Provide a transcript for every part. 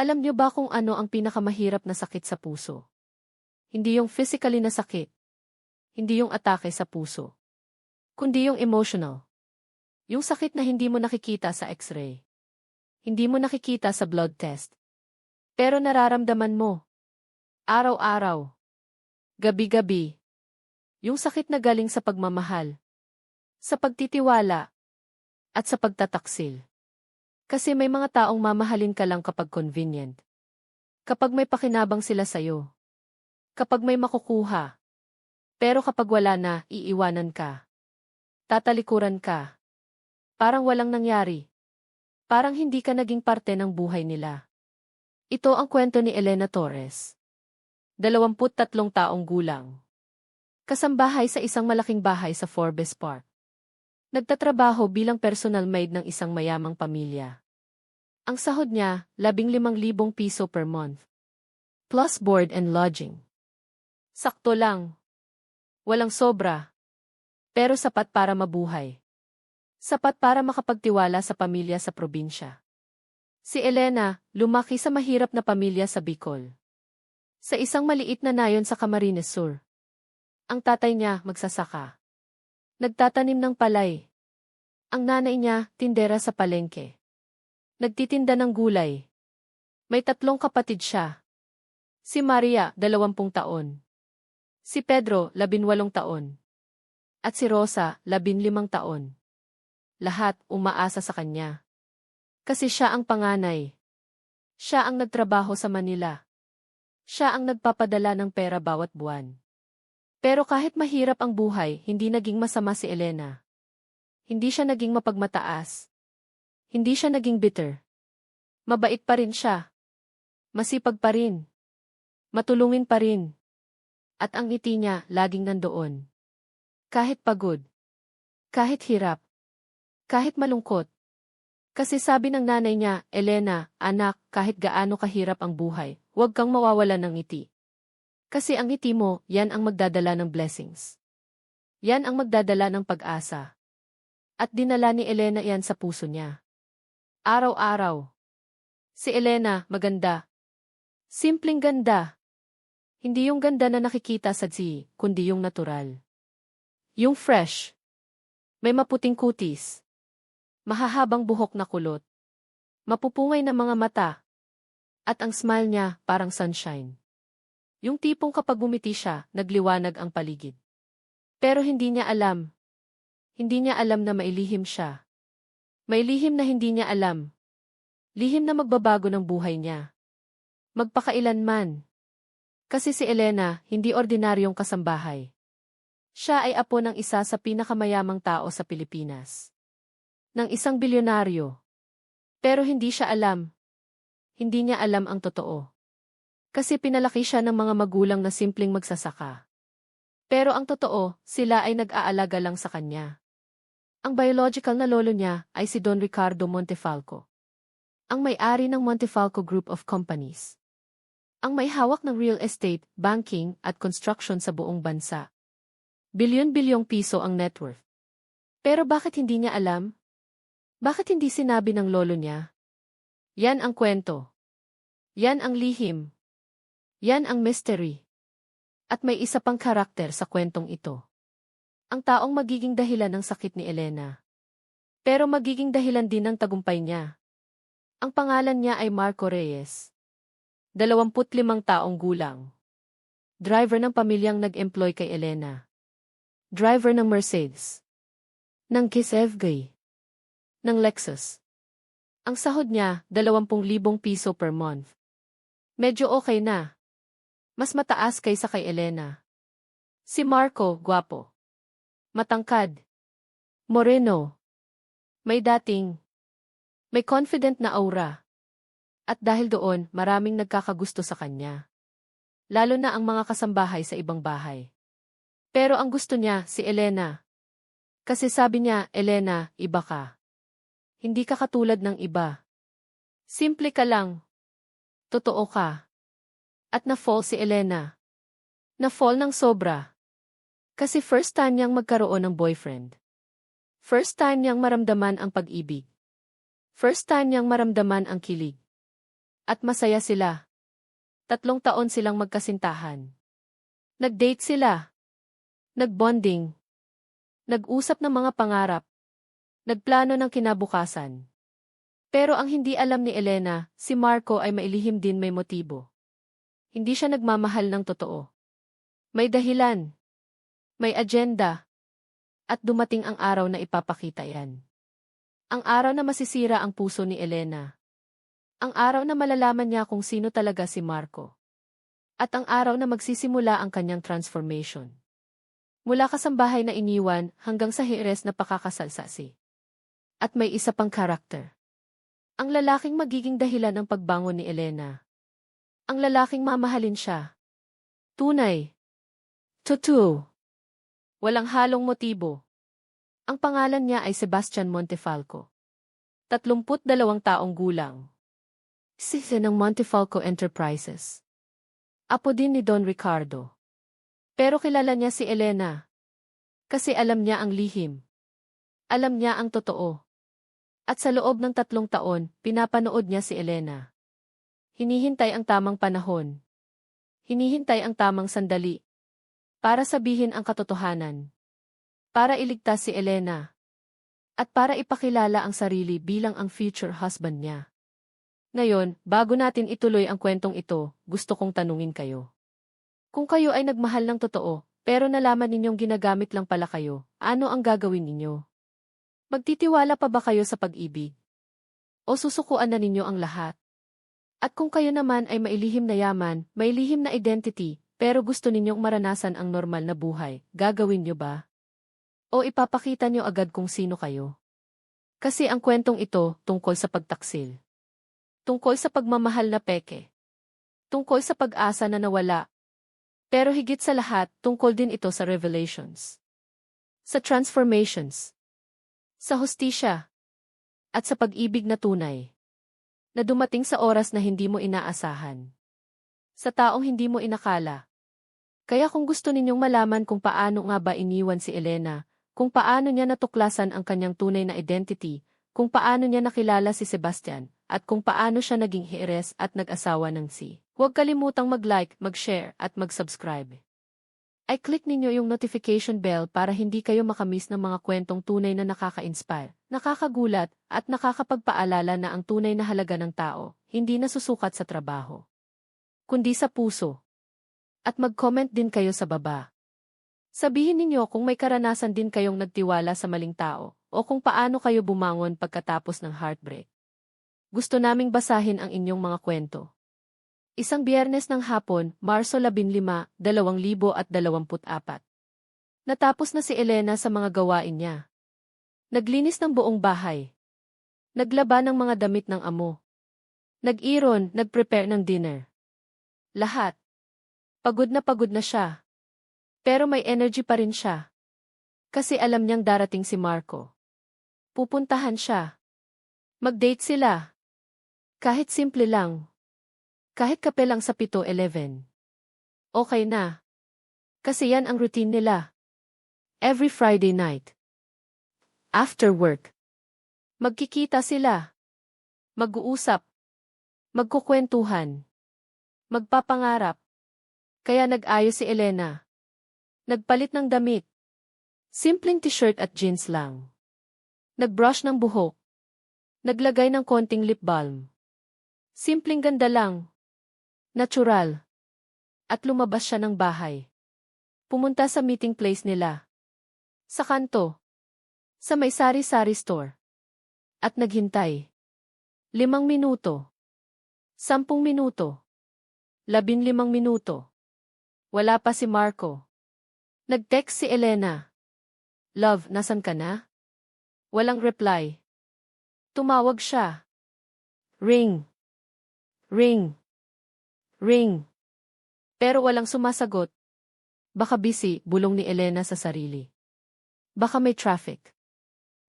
Alam niyo ba kung ano ang pinakamahirap na sakit sa puso? Hindi yung physically na sakit. Hindi yung atake sa puso. Kundi yung emotional. Yung sakit na hindi mo nakikita sa x-ray. Hindi mo nakikita sa blood test. Pero nararamdaman mo. Araw-araw. Gabi-gabi. Yung sakit na galing sa pagmamahal. Sa pagtitiwala. At sa pagtataksil. Kasi may mga taong mamahalin ka lang kapag convenient. Kapag may pakinabang sila sa'yo. Kapag may makukuha. Pero kapag wala na, iiwanan ka. Tatalikuran ka. Parang walang nangyari. Parang hindi ka naging parte ng buhay nila. Ito ang kwento ni Elena Torres. 23 taong gulang. Kasambahay sa isang malaking bahay sa Forbes Park. Nagtatrabaho bilang personal maid ng isang mayamang pamilya. Ang sahod niya, 15,000 piso per month. Plus board and lodging. Sakto lang. Walang sobra. Pero sapat para mabuhay. Sapat para makapagtiwala sa pamilya sa probinsya. Si Elena, lumaki sa mahirap na pamilya sa Bicol. Sa isang maliit na nayon sa Camarines Sur. Ang tatay niya, magsasaka. Nagtatanim ng palay. Ang nanay niya, tindera sa palengke. Nagtitinda ng gulay. May 3 kapatid siya. Si Maria, 20 taon. Si Pedro, 18 taon. At si Rosa, 15 taon. Lahat umaasa sa kanya. Kasi siya ang panganay. Siya ang nagtrabaho sa Manila. Siya ang nagpapadala ng pera bawat buwan. Pero kahit mahirap ang buhay, hindi naging masama si Elena. Hindi siya naging mapagmataas. Hindi siya naging bitter. Mabait pa rin siya. Masipag pa rin. Matulungin pa rin. At ang ngiti niya laging nandoon. Kahit pagod. Kahit hirap. Kahit malungkot. Kasi sabi ng nanay niya, Elena, anak, kahit gaano kahirap ang buhay, huwag kang mawawalan ng ngiti. Kasi ang ngiti mo, yan ang magdadala ng blessings. Yan ang magdadala ng pag-asa. At dinala ni Elena yan sa puso niya. Araw-araw. Si Elena, maganda. Simpleng ganda. Hindi yung ganda na nakikita sa TV, kundi yung natural. Yung fresh. May maputing kutis. Mahahabang buhok na kulot. Mapupungay na mga mata. At ang smile niya, parang sunshine. Yung tipong kapag bumiti siya, nagliwanag ang paligid. Pero hindi niya alam. Hindi niya alam na mailihim siya. May lihim na hindi niya alam. Lihim na magbabago ng buhay niya. Magpakailanman. Kasi si Elena, hindi ordinaryong kasambahay. Siya ay apo ng isa sa pinakamayamang tao sa Pilipinas. Ng isang bilyonaryo. Pero hindi siya alam. Hindi niya alam ang totoo. Kasi pinalaki siya ng mga magulang na simpleng magsasaka. Pero ang totoo, sila ay nag-aalaga lang sa kanya. Ang biological na lolo niya ay si Don Ricardo Montefalco. Ang may-ari ng Montefalco Group of Companies. Ang may hawak ng real estate, banking, at construction sa buong bansa. Bilyon-bilyong piso ang net worth. Pero bakit hindi niya alam? Bakit hindi sinabi ng lolo niya? Yan ang kwento. Yan ang lihim. Yan ang mystery. At may isa pang karakter sa kwentong ito. Ang taong magiging dahilan ng sakit ni Elena. Pero magiging dahilan din ng tagumpay niya. Ang pangalan niya ay Marco Reyes. 25 taong gulang. Driver ng pamilyang nag-employ kay Elena. Driver ng Mercedes. Ng Kisevgay. Ng Lexus. Ang sahod niya, 20,000 piso per month. Medyo okay na. Mas mataas kaysa kay Elena. Si Marco, gwapo. Matangkad. Moreno. May dating. May confident na aura. At dahil doon, maraming nagkakagusto sa kanya. Lalo na ang mga kasambahay sa ibang bahay. Pero ang gusto niya, si Elena. Kasi sabi niya, Elena, iba ka. Hindi ka katulad ng iba. Simple ka lang. Totoo ka. At na-fall si Elena. Na-fall ng sobra. Kasi first time niyang magkaroon ng boyfriend. First time niyang maramdaman ang pag-ibig. First time niyang maramdaman ang kilig. At masaya sila. 3 taon silang magkasintahan. Nag-date sila. Nag-bonding. Nag-usap ng mga pangarap. Nagplano ng kinabukasan. Pero ang hindi alam ni Elena, si Marco ay mailihim din may motibo. Hindi siya nagmamahal ng totoo. May dahilan. May agenda. At dumating ang araw na ipapakita yan. Ang araw na masisira ang puso ni Elena. Ang araw na malalaman niya kung sino talaga si Marco. At ang araw na magsisimula ang kanyang transformation. Mula kasambahay na iniwan hanggang sa hires na pakakasalsasi. At may isa pang karakter. Ang lalaking magiging dahilan ng pagbangon ni Elena. Ang lalaking mamahalin siya. Tunay. Totoo. Walang halong motibo. Ang pangalan niya ay Sebastian Montefalco. 32 taong gulang. CEO ng Montefalco Enterprises. Apo din ni Don Ricardo. Pero kilala niya si Elena. Kasi alam niya ang lihim. Alam niya ang totoo. At sa loob ng 3 taon, pinapanood niya si Elena. Hinihintay ang tamang panahon. Hinihintay ang tamang sandali. Para sabihin ang katotohanan. Para iligtas si Elena. At para ipakilala ang sarili bilang ang future husband niya. Ngayon, bago natin ituloy ang kwentong ito, gusto kong tanungin kayo. Kung kayo ay nagmahal ng totoo, pero nalaman ninyong ginagamit lang pala kayo, ano ang gagawin ninyo? Magtitiwala pa ba kayo sa pag-ibig? O susukuan na ninyo ang lahat? At kung kayo naman ay mailihim na yaman, mailihim na identity, pero gusto ninyong maranasan ang normal na buhay, gagawin nyo ba? O ipapakita nyo agad kung sino kayo? Kasi ang kwentong ito tungkol sa pagtaksil. Tungkol sa pagmamahal na peke. Tungkol sa pag-asa na nawala. Pero higit sa lahat, tungkol din ito sa revelations. Sa transformations. Sa hustisya. At sa pag-ibig na tunay. Na dumating sa oras na hindi mo inaasahan. Sa taong hindi mo inakala. Kaya kung gusto ninyong malaman kung paano nga ba iniwan si Elena, kung paano niya natuklasan ang kanyang tunay na identity, kung paano niya nakilala si Sebastian, at kung paano siya naging hires at nag-asawa ng si. Huwag kalimutang mag-like, mag-share, at mag-subscribe. Ay click ninyo yung notification bell para hindi kayo makamiss ng mga kwentong tunay na nakaka-inspire, nakakagulat, at nakakapagpaalala na ang tunay na halaga ng tao, hindi nasusukat sa trabaho, kundi sa puso. At mag-comment din kayo sa baba. Sabihin ninyo kung may karanasan din kayong nagtiwala sa maling tao, o kung paano kayo bumangon pagkatapos ng heartbreak. Gusto naming basahin ang inyong mga kwento. Isang Biyernes ng hapon, Marso 15, 2024. Natapos na si Elena sa mga gawain niya. Naglinis ng buong bahay. Naglaba ng mga damit ng amo. Nag-iron, nag-prepare ng dinner. Lahat. Pagod na siya. Pero may energy pa rin siya. Kasi alam niyang darating si Marco. Pupuntahan siya. Mag-date sila. Kahit simple lang. Kahit kape lang sa 7-Eleven. Okay na. Kasi yan ang routine nila. Every Friday night. After work. Magkikita sila. Mag-uusap. Magkukwentuhan. Magpapangarap. Kaya nag-ayos si Elena. Nagpalit ng damit. Simpleng t-shirt at jeans lang. Nag-brush ng buhok. Naglagay ng konting lip balm. Simpleng ganda lang. Natural. At lumabas siya ng bahay. Pumunta sa meeting place nila. Sa kanto. Sa may sari-sari store. At naghintay. 5 minuto. 10 minuto. 15 minuto. Wala pa si Marco. Nag-text si Elena. Love, nasan ka na? Walang reply. Tumawag siya. Ring. Ring. Ring. Pero walang sumasagot. Baka busy, bulong ni Elena sa sarili. Baka may traffic.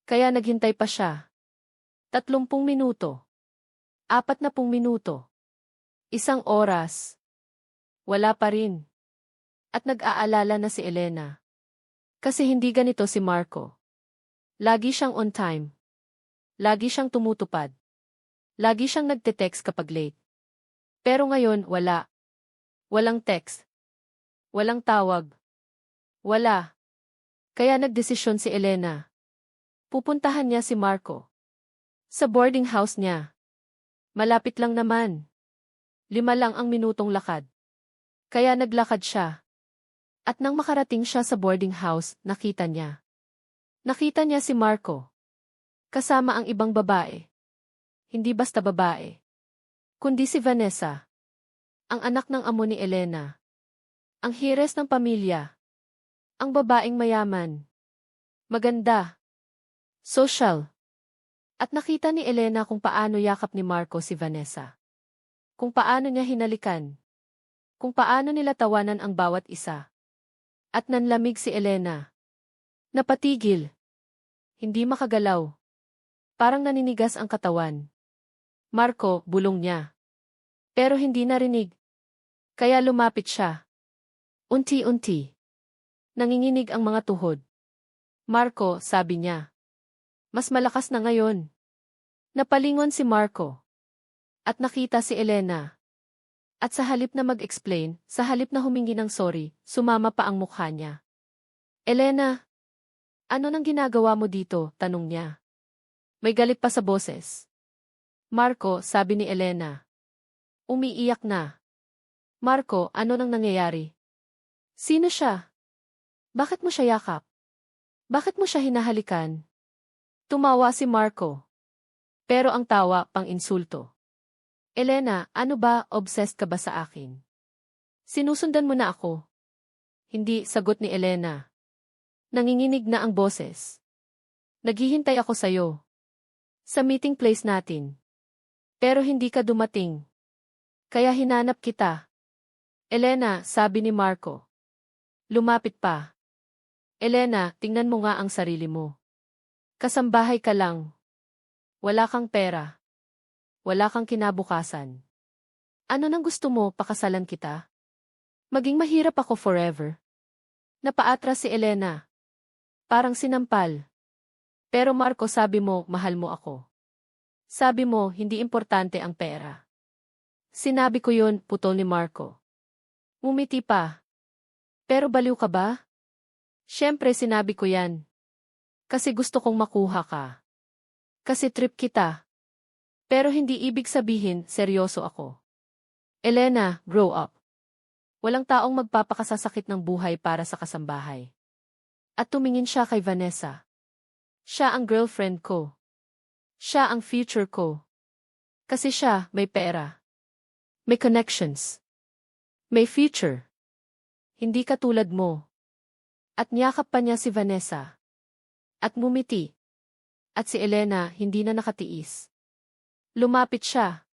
Kaya naghintay pa siya. 30 minuto. 40 minuto. 1 oras. Wala pa rin. At nag-aalala na si Elena. Kasi hindi ganito si Marco. Lagi siyang on time. Lagi siyang tumutupad. Lagi siyang nagte-text kapag late. Pero ngayon, wala. Walang text. Walang tawag. Wala. Kaya nagdesisyon si Elena. Pupuntahan niya si Marco. Sa boarding house niya. Malapit lang naman. 5 lang ang minutong lakad. Kaya naglakad siya. At nang makarating siya sa boarding house, nakita niya. Nakita niya si Marco. Kasama ang ibang babae. Hindi basta babae. Kundi si Vanessa. Ang anak ng amo ni Elena. Ang hires ng pamilya. Ang babaeng mayaman. Maganda. Social. At nakita ni Elena kung paano yakap ni Marco si Vanessa. Kung paano niya hinalikan. Kung paano nila tawanan ang bawat isa. At nanlamig si Elena. Napatigil. Hindi makagalaw. Parang naninigas ang katawan. Marco, bulong niya. Pero hindi narinig. Kaya lumapit siya. Unti-unti. Nanginginig ang mga tuhod. Marco, sabi niya. Mas malakas na ngayon. Napalingon si Marco. At nakita si Elena. At sa halip na mag-explain, sa halip na humingi ng sorry, sumama pa ang mukha niya. Elena, ano nang ginagawa mo dito? Tanong niya. May galit pa sa boses. Marco, sabi ni Elena. Umiiyak na. Marco, ano nang nangyayari? Sino siya? Bakit mo siya yakap? Bakit mo siya hinahalikan? Tumawa si Marco. Pero ang tawa, pang-insulto. Elena, ano ba, obsessed ka ba sa akin? Sinusundan mo na ako. Hindi, sagot ni Elena. Nanginginig na ang boses. Naghihintay ako sa'yo. Sa meeting place natin. Pero hindi ka dumating. Kaya hinanap kita. Elena, sabi ni Marco. Lumapit pa. Elena, tingnan mo nga ang sarili mo. Kasambahay ka lang. Wala kang pera. Wala kang kinabukasan. Ano nang gusto mo, pakasalan kita? Maging mahirap ako forever. Napaatras si Elena. Parang sinampal. Pero Marco, sabi mo, mahal mo ako. Sabi mo, hindi importante ang pera. Sinabi ko yun, putol ni Marco. Ngumiti pa. Pero baliw ka ba? Siyempre sinabi ko yan. Kasi gusto kong makuha ka. Kasi trip kita. Pero hindi ibig sabihin, seryoso ako. Elena, grow up. Walang taong magpapakasasakit ng buhay para sa kasambahay. At tumingin siya kay Vanessa. Siya ang girlfriend ko. Siya ang future ko. Kasi siya, may pera. May connections. May future. Hindi katulad mo. At niyakap pa niya si Vanessa. At mumiti. At si Elena, hindi na nakatiis. Lumapit siya.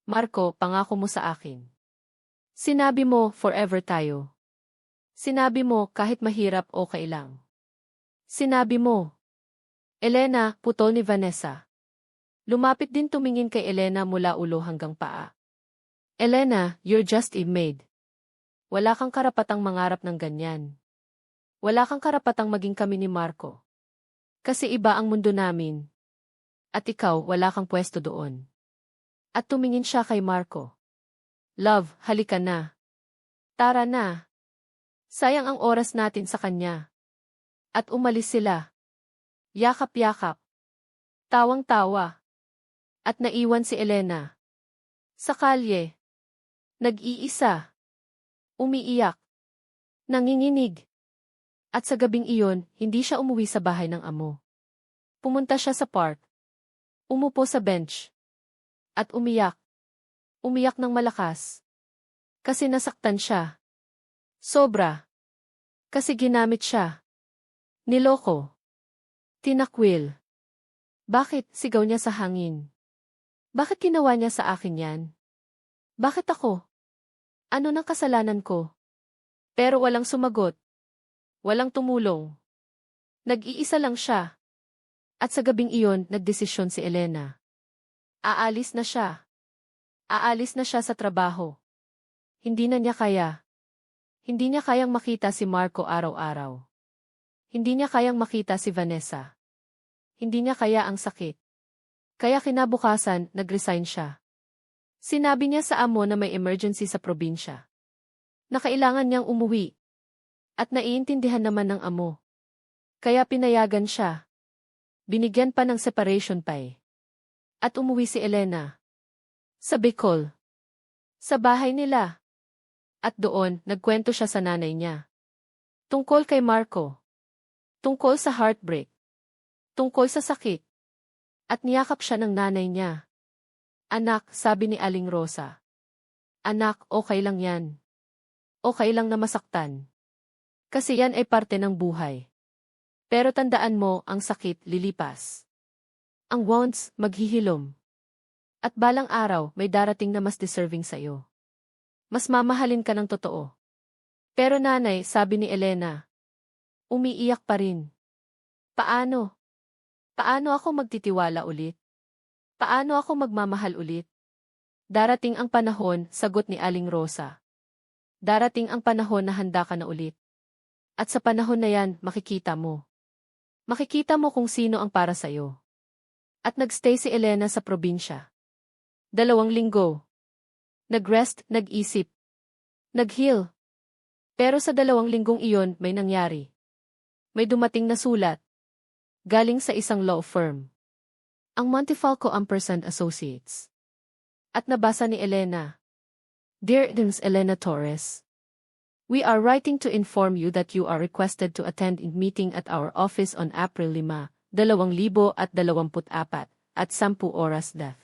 Marco, pangako mo sa akin. Sinabi mo, forever tayo. Sinabi mo, kahit mahirap, okay lang. Sinabi mo. Elena, putol ni Vanessa. Lumapit din tumingin kay Elena mula ulo hanggang paa. Elena, you're just a maid. Wala kang karapatang mangarap ng ganyan. Wala kang karapatang maging kami ni Marco. Kasi iba ang mundo namin. At ikaw, wala kang pwesto doon. At tumingin siya kay Marco. Love, halika na. Tara na. Sayang ang oras natin sa kanya. At umalis sila. Yakap-yakap. Tawang-tawa. At naiwan si Elena. Sa kalye. Nag-iisa. Umiiyak. Nanginginig. At sa gabing iyon, hindi siya umuwi sa bahay ng amo. Pumunta siya sa park. Umupo sa bench. At umiyak. Umiyak ng malakas. Kasi nasaktan siya. Sobra. Kasi ginamit siya. Niloko. Tinakwil. Bakit, sigaw niya sa hangin. Bakit ginawa niya sa akin yan? Bakit ako? Ano nang kasalanan ko? Pero walang sumagot. Walang tumulong. Nag-iisa lang siya. At sa gabing iyon, nagdesisyon si Elena. Aalis na siya. Aalis na siya sa trabaho. Hindi na niya kaya. Hindi niya kayang makita si Marco araw-araw. Hindi niya kayang makita si Vanessa. Hindi niya kaya ang sakit. Kaya kinabukasan, nag-resign siya. Sinabi niya sa amo na may emergency sa probinsya. Na kailangan niyang umuwi. At naiintindihan naman ng amo. Kaya pinayagan siya. Binigyan pa ng separation pay. At umuwi si Elena. Sa Bicol. Sa bahay nila. At doon, nagkwento siya sa nanay niya. Tungkol kay Marco. Tungkol sa heartbreak. Tungkol sa sakit. At niyakap siya ng nanay niya. Anak, sabi ni Aling Rosa. Anak, okay lang yan. Okay lang na masaktan. Kasi yan ay parte ng buhay. Pero tandaan mo, ang sakit lilipas. Ang wounds, maghihilom. At balang araw, may darating na mas deserving sa'yo. Mas mamahalin ka ng totoo. Pero nanay, sabi ni Elena. Umiiyak pa rin. Paano? Paano ako magtitiwala ulit? Paano ako magmamahal ulit? Darating ang panahon, sagot ni Aling Rosa. Darating ang panahon na handa ka na ulit. At sa panahon na yan, makikita mo. Makikita mo kung sino ang para sa'yo. At nagstay si Elena sa probinsya. 2 linggo. Nag-rest, nag-isip. Nag-heal. Pero sa 2 linggong iyon, may nangyari. May dumating na sulat. Galing sa isang law firm. Ang Montefalco Ampersand Associates. At nabasa ni Elena. Dear Elena Torres. We are writing to inform you that you are requested to attend a meeting at our office on April 5, 2024 at 10 oras DEF.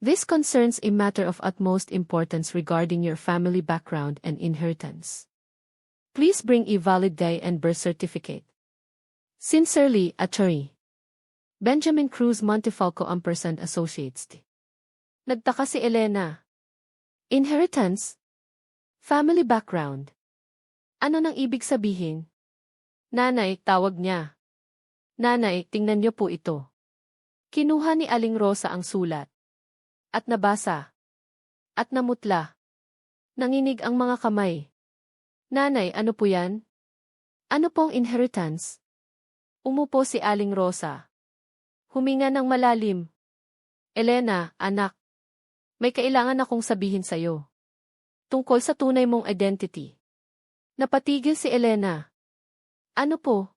This concerns a matter of utmost importance regarding your family background and inheritance. Please bring a valid day and birth certificate. Sincerely, Attorney Benjamin Cruz Montefalco Ampersand Associates. Nagtaka si Elena. Inheritance? Family background. Ano nang ibig sabihin? Nanay, tawag niya. Nanay, tingnan niyo po ito. Kinuha ni Aling Rosa ang sulat. At nabasa. At namutla. Nanginig ang mga kamay. Nanay, ano po yan? Ano pong inheritance? Umupo si Aling Rosa. Huminga ng malalim. Elena, anak. May kailangan akong sabihin sa'yo. Tungkol sa tunay mong identity. Napatigil si Elena. Ano po?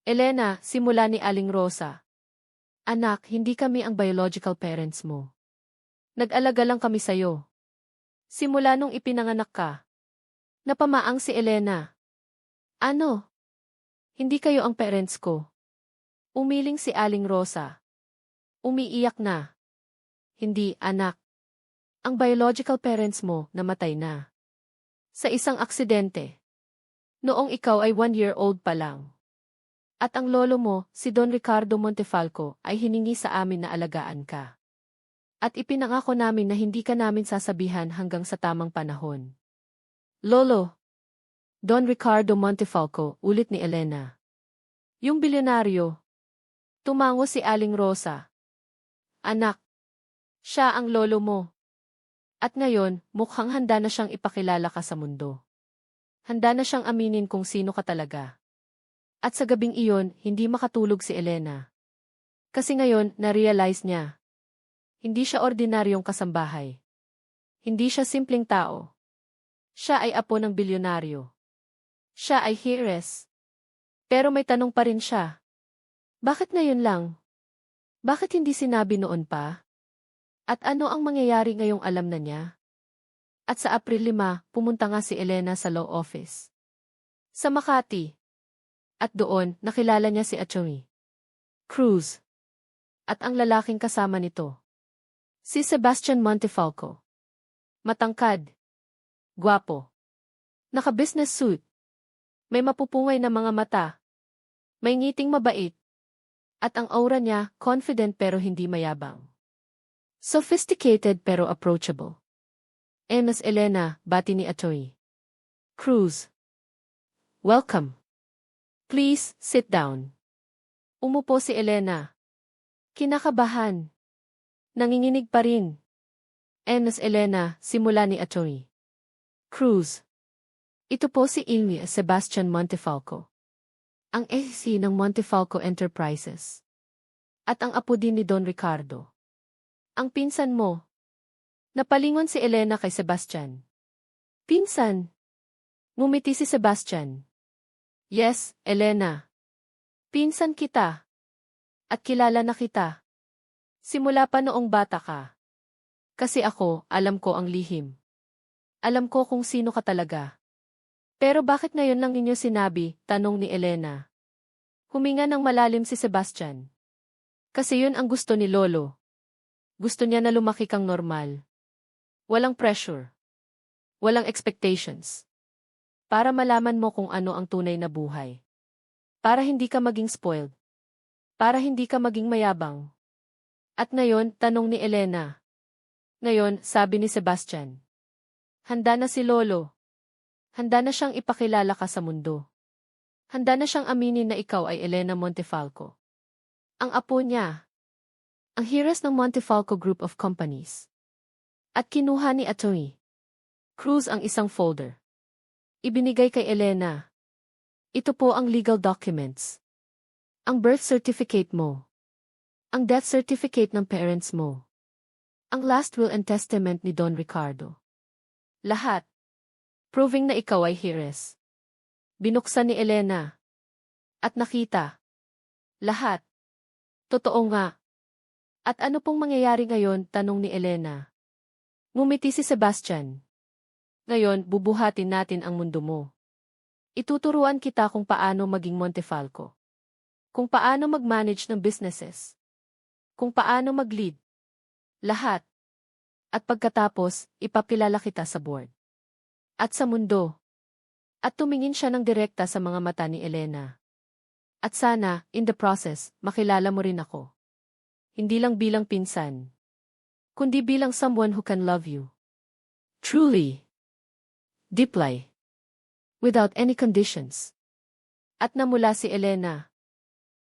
Elena, simula ni Aling Rosa. Anak, hindi kami ang biological parents mo. Nag-alaga lang kami sa'yo. Simula nung ipinanganak ka. Napamaang si Elena. Ano? Hindi kayo ang parents ko. Umiling si Aling Rosa. Umiiyak na. Hindi, anak. Ang biological parents mo namatay na. Sa isang aksidente. Noong ikaw ay 1-year-old pa lang. At ang lolo mo, si Don Ricardo Montefalco, ay hiningi sa amin na alagaan ka. At ipinangako namin na hindi ka namin sasabihan hanggang sa tamang panahon. Lolo. Don Ricardo Montefalco, ulit ni Elena. Yung bilyonaryo. Tumango si Aling Rosa. Anak. Siya ang lolo mo. At ngayon, mukhang handa na siyang ipakilala ka sa mundo. Handa na siyang aminin kung sino ka talaga. At sa gabing iyon, hindi makatulog si Elena. Kasi ngayon, na-realize niya. Hindi siya ordinaryong kasambahay. Hindi siya simpleng tao. Siya ay apo ng bilyonaryo. Siya ay heiress. Pero may tanong pa rin siya. Bakit ngayon lang? Bakit hindi sinabi noon pa? At ano ang mangyayari ngayong alam na niya? At sa April 5, pumunta nga si Elena sa law office. Sa Makati. At doon, nakilala niya si Atty. Cruz. At ang lalaking kasama nito. Si Sebastian Montefalco. Matangkad. Gwapo. Naka-business suit. May mapupungay na mga mata. May ngiting mabait. At ang aura niya, confident pero hindi mayabang. Sophisticated pero approachable. Miss Elena, bati ni Atty. Cruz. Welcome. Please, sit down. Umupo si Elena. Kinakabahan. Nanginginig pa rin. Miss Elena, simula ni Atty. Cruz. Ito po si Sebastian Montefalco. Ang SC ng Montefalco Enterprises. At ang apo din ni Don Ricardo. Ang pinsan mo. Napalingon si Elena kay Sebastian. Pinsan. Ngumiti si Sebastian. Yes, Elena. Pinsan kita. At kilala na kita. Simula pa noong bata ka. Kasi ako, alam ko ang lihim. Alam ko kung sino ka talaga. Pero bakit ngayon lang ninyo sinabi, tanong ni Elena. Huminga ng malalim si Sebastian. Kasi yun ang gusto ni Lolo. Gusto niya na lumaki kang normal. Walang pressure. Walang expectations. Para malaman mo kung ano ang tunay na buhay. Para hindi ka maging spoiled. Para hindi ka maging mayabang. At ngayon, tanong ni Elena. Ngayon, sabi ni Sebastian. Handa na si Lolo. Handa na siyang ipakilala ka sa mundo. Handa na siyang aminin na ikaw ay Elena Montefalco. Ang apo niya. Ang heiress ng Montefalco Group of Companies. At kinuha ni Atty. Cruz ang isang folder. Ibinigay kay Elena. Ito po ang legal documents. Ang birth certificate mo. Ang death certificate ng parents mo. Ang last will and testament ni Don Ricardo. Lahat. Proving na ikaw ay heiress. Binuksan ni Elena. At nakita. Lahat. Totoo nga. At ano pong mangyayari ngayon, tanong ni Elena. Ngumiti si Sebastian. Ngayon, bubuhatin natin ang mundo mo. Ituturuan kita kung paano maging Montefalco. Kung paano mag-manage ng businesses. Kung paano mag-lead. Lahat. At pagkatapos, ipapilala kita sa board. At sa mundo. At tumingin siya ng direkta sa mga mata ni Elena. At sana, in the process, makilala mo rin ako. Hindi lang bilang pinsan. Kundi bilang someone who can love you. Truly. Deeply. Without any conditions. At namula si Elena.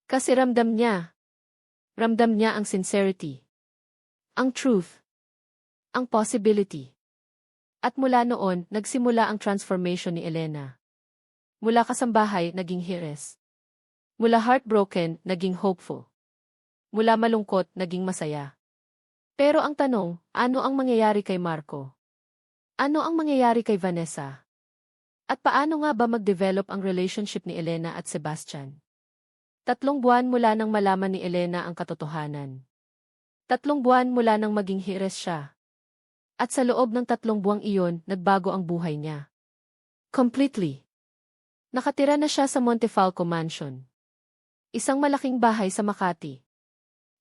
Kasi ramdam niya. Ramdam niya ang sincerity. Ang truth. Ang possibility. At mula noon, nagsimula ang transformation ni Elena. Mula kasambahay, naging heiress. Mula heartbroken, naging hopeful. Mula malungkot, naging masaya. Pero ang tanong, ano ang mangyayari kay Marco? Ano ang mangyayari kay Vanessa? At paano nga ba mag-develop ang relationship ni Elena at Sebastian? 3 buwan mula nang malaman ni Elena ang katotohanan. 3 buwan mula nang maging heiress siya. At sa loob ng 3 buwang iyon, nagbago ang buhay niya. Completely. Nakatira na siya sa Montefalco Mansion. Isang malaking bahay sa Makati.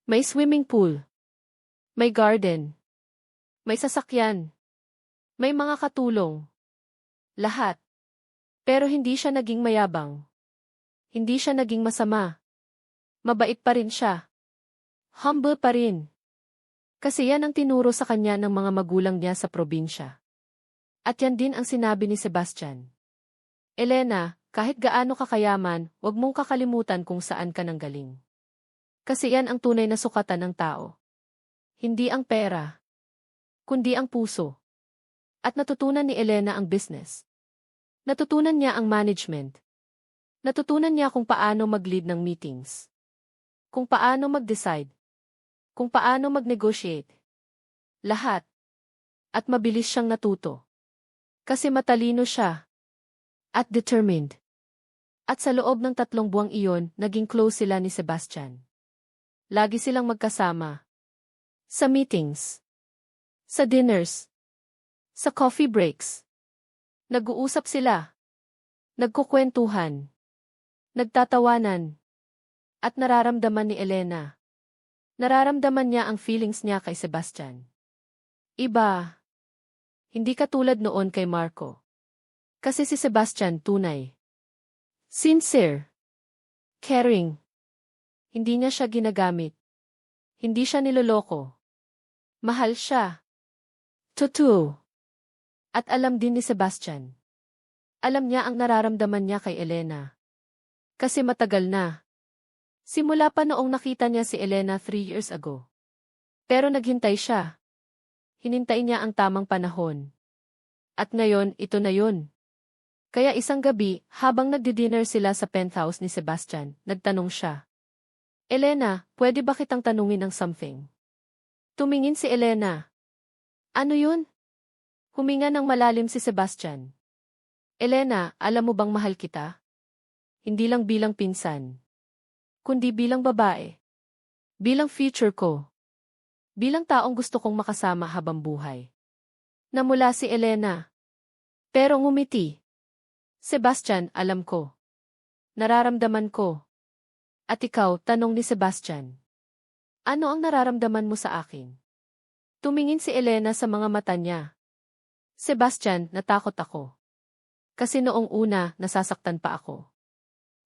May swimming pool. May garden. May sasakyan. May mga katulong. Lahat. Pero hindi siya naging mayabang. Hindi siya naging masama. Mabait pa rin siya. Humble pa rin. Kasi yan ang tinuro sa kanya ng mga magulang niya sa probinsya. At yan din ang sinabi ni Sebastian. Elena, kahit gaano ka kayaman, huwag mong kakalimutan kung saan ka nanggaling. Kasi yan ang tunay na sukatan ng tao. Hindi ang pera, kundi ang puso. At natutunan ni Elena ang business. Natutunan niya ang management. Natutunan niya kung paano mag-lead ng meetings. Kung paano mag-decide. Kung paano mag-negotiate. Lahat. At mabilis siyang natuto. Kasi matalino siya. At determined. At sa loob ng 3 buwang iyon, naging close sila ni Sebastian. Lagi silang magkasama. Sa meetings. Sa dinners. Sa coffee breaks. Nag-uusap sila. Nagkukwentuhan. Nagtatawanan. At nararamdaman ni Elena. Nararamdaman niya ang feelings niya kay Sebastian. Iba. Hindi katulad noon kay Marco. Kasi si Sebastian tunay. Sincere. Caring. Hindi niya siya ginagamit. Hindi siya niloloko. Mahal siya. Totoo. At alam din ni Sebastian. Alam niya ang nararamdaman niya kay Elena. Kasi matagal na. Simula pa noong nakita niya si Elena 3 years ago. Pero naghintay siya. Hinintay niya ang tamang panahon. At ngayon, ito na yun. Kaya isang gabi, habang nagdi-dinner sila sa penthouse ni Sebastian, nagtanong siya. Elena, pwede ba kitang tanungin ng something? Tumingin si Elena. Ano yun? Huminga ng malalim si Sebastian. Elena, alam mo bang mahal kita? Hindi lang bilang pinsan, kundi bilang babae. Bilang future ko. Bilang taong gusto kong makasama habang buhay. Namula si Elena. Pero ngumiti. Sebastian, alam ko. Nararamdaman ko. At ikaw, tanong ni Sebastian. Ano ang nararamdaman mo sa akin? Tumingin si Elena sa mga mata niya. Sebastian, natakot ako. Kasi noong una, nasasaktan pa ako.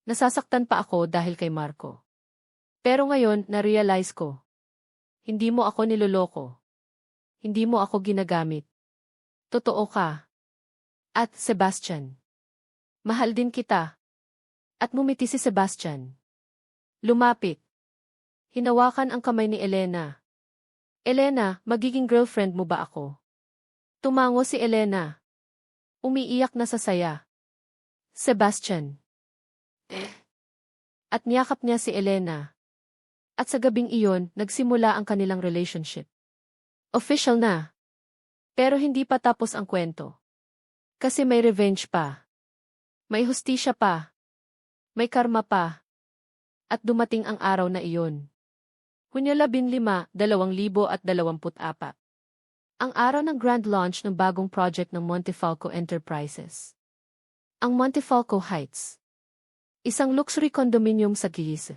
Nasasaktan pa ako dahil kay Marco. Pero ngayon, na-realize ko. Hindi mo ako niloloko. Hindi mo ako ginagamit. Totoo ka. At, Sebastian. Mahal din kita. At ngumiti si Sebastian. Lumapit. Hinawakan ang kamay ni Elena. Elena, magiging girlfriend mo ba ako? Tumango si Elena. Umiiyak na sa saya. Sebastian. At niyakap niya si Elena. At sa gabing iyon, nagsimula ang kanilang relationship. Official na. Pero hindi pa tapos ang kwento. Kasi may revenge pa. May hustisya pa. May karma pa. At dumating ang araw na iyon. Hunyo 15, 2024. Ang araw ng grand launch ng bagong project ng Montefalco Enterprises. Ang Montefalco Heights. Isang luxury condominium sa Giz.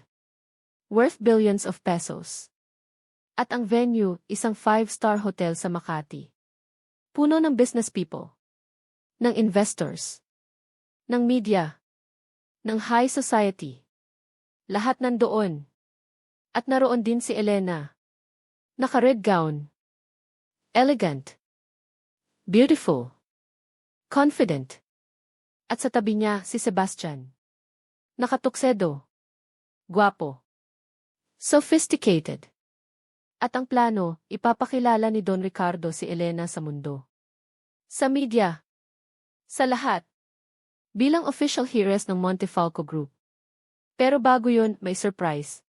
Worth billions of pesos. At ang venue, isang 5-star hotel sa Makati. Puno ng business people. Ng investors. Ng media. Ng high society. Lahat nandoon. At naroon din si Elena. Naka-red gown. Elegant. Beautiful. Confident. At sa tabi niya si Sebastian. Nakatuksedo. Guwapo. Sophisticated. At ang plano, ipapakilala ni Don Ricardo si Elena sa mundo. Sa media. Sa lahat. Bilang official heiress ng Montefalco Group. Pero bago yun, may surprise.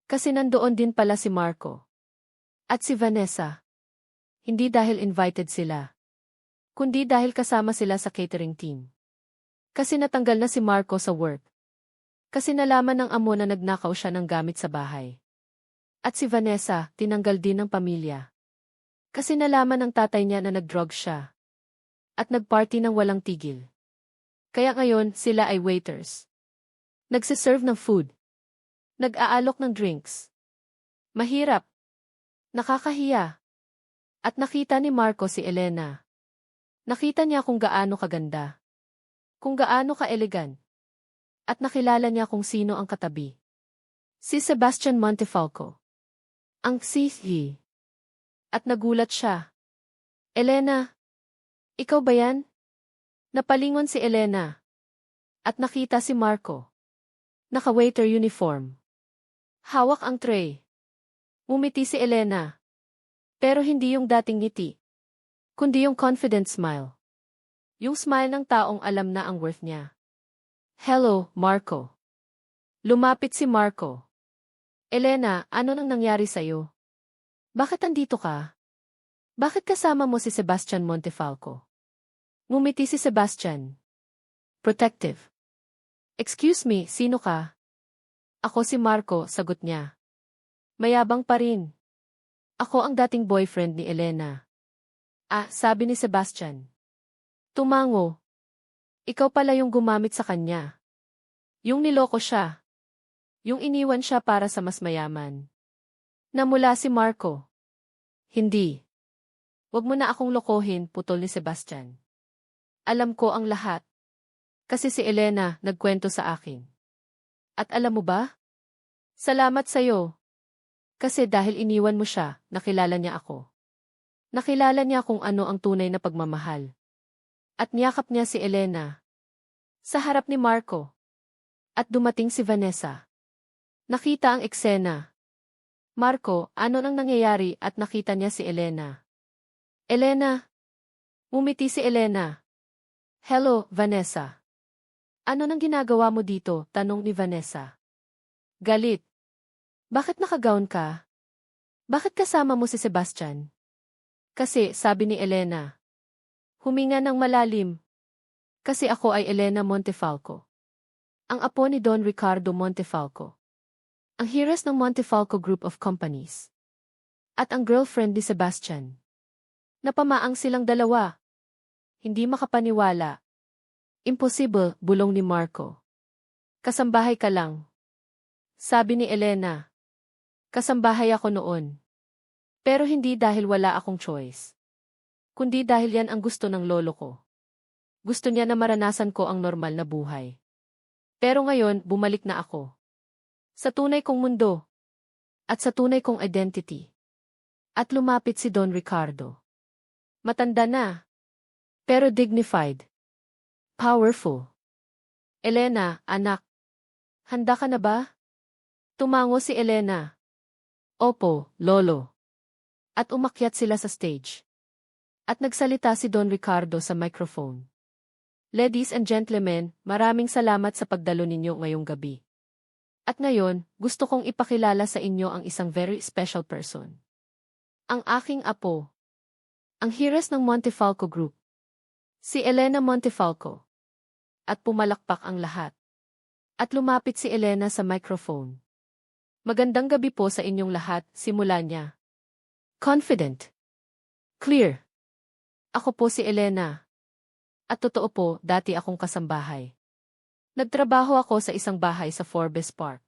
Kasi nandoon din pala si Marco. At si Vanessa. Hindi dahil invited sila. Kundi dahil kasama sila sa catering team. Kasi natanggal na si Marco sa work. Kasi nalaman ng amo na nagnakaw siya ng gamit sa bahay. At si Vanessa, tinanggal din ng pamilya. Kasi nalaman ng tatay niya na nag-drug siya. At nag-party ng walang tigil. Kaya ngayon, sila ay waiters. Nagsiserve ng food. Nag-aalok ng drinks. Mahirap. Nakakahiya. At nakita ni Marco si Elena. Nakita niya kung gaano kaganda. Kung gaano ka-elegant. At nakilala niya kung sino ang katabi. Si Sebastian Montefalco. Ang CC. At nagulat siya. Elena, ikaw ba yan? Napalingon si Elena. At nakita si Marco. Naka-waiter uniform. Hawak ang tray. Ngumiti si Elena. Pero hindi yung dating ngiti. Kundi yung confident smile. Yung smile ng taong alam na ang worth niya. Hello, Marco. Lumapit si Marco. Elena, ano nang nangyari sa'yo? Bakit andito ka? Bakit kasama mo si Sebastian Montefalco? Ngumiti si Sebastian. Protective. Excuse me, sino ka? Ako si Marco, sagot niya. Mayabang pa rin. Ako ang dating boyfriend ni Elena. Ah, sabi ni Sebastian. Tumango. Ikaw pala yung gumamit sa kanya. Yung niloko siya. Yung iniwan siya para sa mas mayaman. Namula si Marco. Hindi. Wag mo na akong lokohin, putol ni Sebastian. Alam ko ang lahat. Kasi si Elena nagkwento sa akin. At alam mo ba? Salamat sa'yo. Kasi dahil iniwan mo siya, nakilala niya ako. Nakilala niya kung ano ang tunay na pagmamahal. At niyakap niya si Elena. Sa harap ni Marco. At dumating si Vanessa. Nakita ang eksena. Marco, ano nang nangyayari at nakita niya si Elena. Elena. Ngumiti si Elena. Hello, Vanessa. Ano nang ginagawa mo dito? Tanong ni Vanessa. Galit. Bakit nakagown ka? Bakit kasama mo si Sebastian? Kasi, sabi ni Elena. Huminga ng malalim. Kasi ako ay Elena Montefalco. Ang apo ni Don Ricardo Montefalco. Ang heiress ng Montefalco Group of Companies. At ang girlfriend ni Sebastian. Napamaang silang dalawa. Hindi makapaniwala. Impossible, bulong ni Marco. Kasambahay ka lang. Sabi ni Elena. Kasambahay ako noon. Pero hindi dahil wala akong choice. Kundi dahil yan ang gusto ng lolo ko. Gusto niya na maranasan ko ang normal na buhay. Pero ngayon, bumalik na ako. Sa tunay kong mundo. At sa tunay kong identity. At lumapit si Don Ricardo. Matanda na. Pero dignified. Powerful. Elena, anak. Handa ka na ba? Tumango si Elena. Opo, lolo. At umakyat sila sa stage. At nagsalita si Don Ricardo sa microphone. Ladies and gentlemen, maraming salamat sa pagdalo ninyo ngayong gabi. At ngayon, gusto kong ipakilala sa inyo ang isang very special person. Ang aking apo. Ang heiress ng Montefalco Group. Si Elena Montefalco. At pumalakpak ang lahat. At lumapit si Elena sa microphone. Magandang gabi po sa inyong lahat, simula niya. Confident. Clear. Ako po si Elena. At totoo po, dati akong kasambahay. Nagtrabaho ako sa isang bahay sa Forbes Park.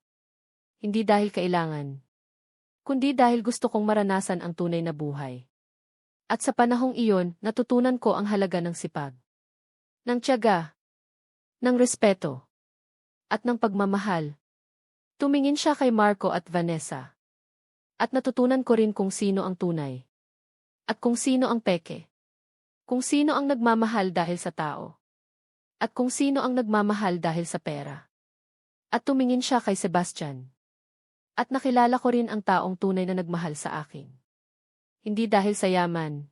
Hindi dahil kailangan. Kundi dahil gusto kong maranasan ang tunay na buhay. At sa panahong iyon, natutunan ko ang halaga ng sipag. Ng tiyaga. Ng respeto. At ng pagmamahal. Tumingin siya kay Marco at Vanessa. At natutunan ko rin kung sino ang tunay. At kung sino ang peke. Kung sino ang nagmamahal dahil sa tao. At kung sino ang nagmamahal dahil sa pera. At tumingin siya kay Sebastian. At nakilala ko rin ang taong tunay na nagmahal sa akin. Hindi dahil sa yaman.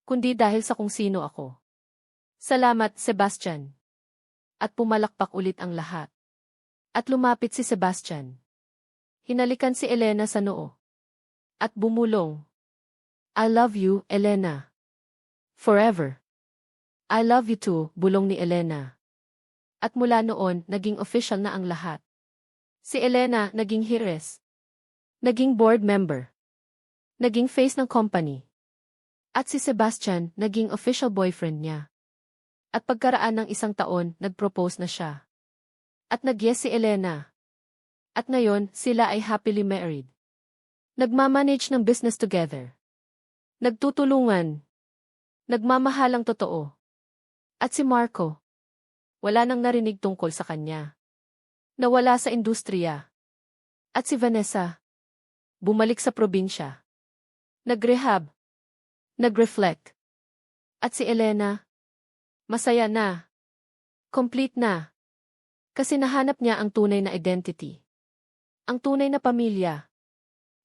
Kundi dahil sa kung sino ako. Salamat, Sebastian. At pumalakpak ulit ang lahat. At lumapit si Sebastian. Hinalikan si Elena sa noo. At bumulong. I love you, Elena. Forever. I love you too, bulong ni Elena. At mula noon, naging official na ang lahat. Si Elena, naging heiress. Naging board member. Naging face ng company. At si Sebastian, naging official boyfriend niya. At pagkaraan ng isang taon, nag-propose na siya. At nag-yes si Elena. At ngayon, sila ay happily married. Nagmamanage ng business together. Nagtutulungan. Nagmamahalang totoo. At si Marco. Wala nang narinig tungkol sa kanya. Nawala sa industriya. At si Vanessa. Bumalik sa probinsya. Nag-rehab. Nag-reflect. At si Elena. Masaya na. Complete na. Kasi nahanap niya ang tunay na identity. Ang tunay na pamilya.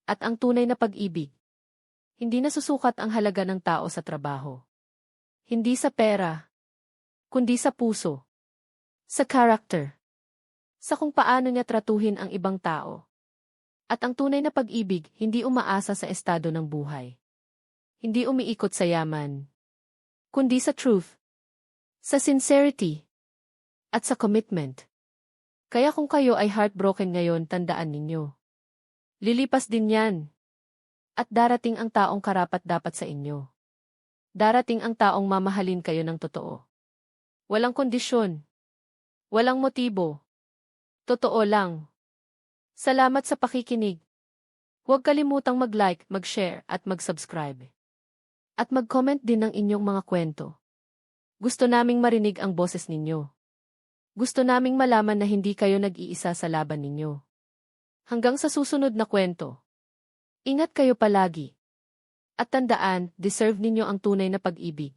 At ang tunay na pag-ibig. Hindi nasusukat ang halaga ng tao sa trabaho. Hindi sa pera. Kundi sa puso. Sa character. Sa kung paano niya tratuhin ang ibang tao. At ang tunay na pag-ibig, hindi umaasa sa estado ng buhay. Hindi umiikot sa yaman. Kundi sa truth. Sa sincerity. At sa commitment. Kaya kung kayo ay heartbroken ngayon, tandaan ninyo. Lilipas din yan. At darating ang taong karapat-dapat sa inyo. Darating ang taong mamahalin kayo ng totoo. Walang kondisyon. Walang motibo. Totoo lang. Salamat sa pakikinig. Huwag kalimutang mag-like, mag-share at mag-subscribe. At mag-comment din ng inyong mga kwento. Gusto naming marinig ang boses ninyo. Gusto naming malaman na hindi kayo nag-iisa sa laban ninyo. Hanggang sa susunod na kwento. Ingat kayo palagi. At tandaan, deserve ninyo ang tunay na pag-ibig.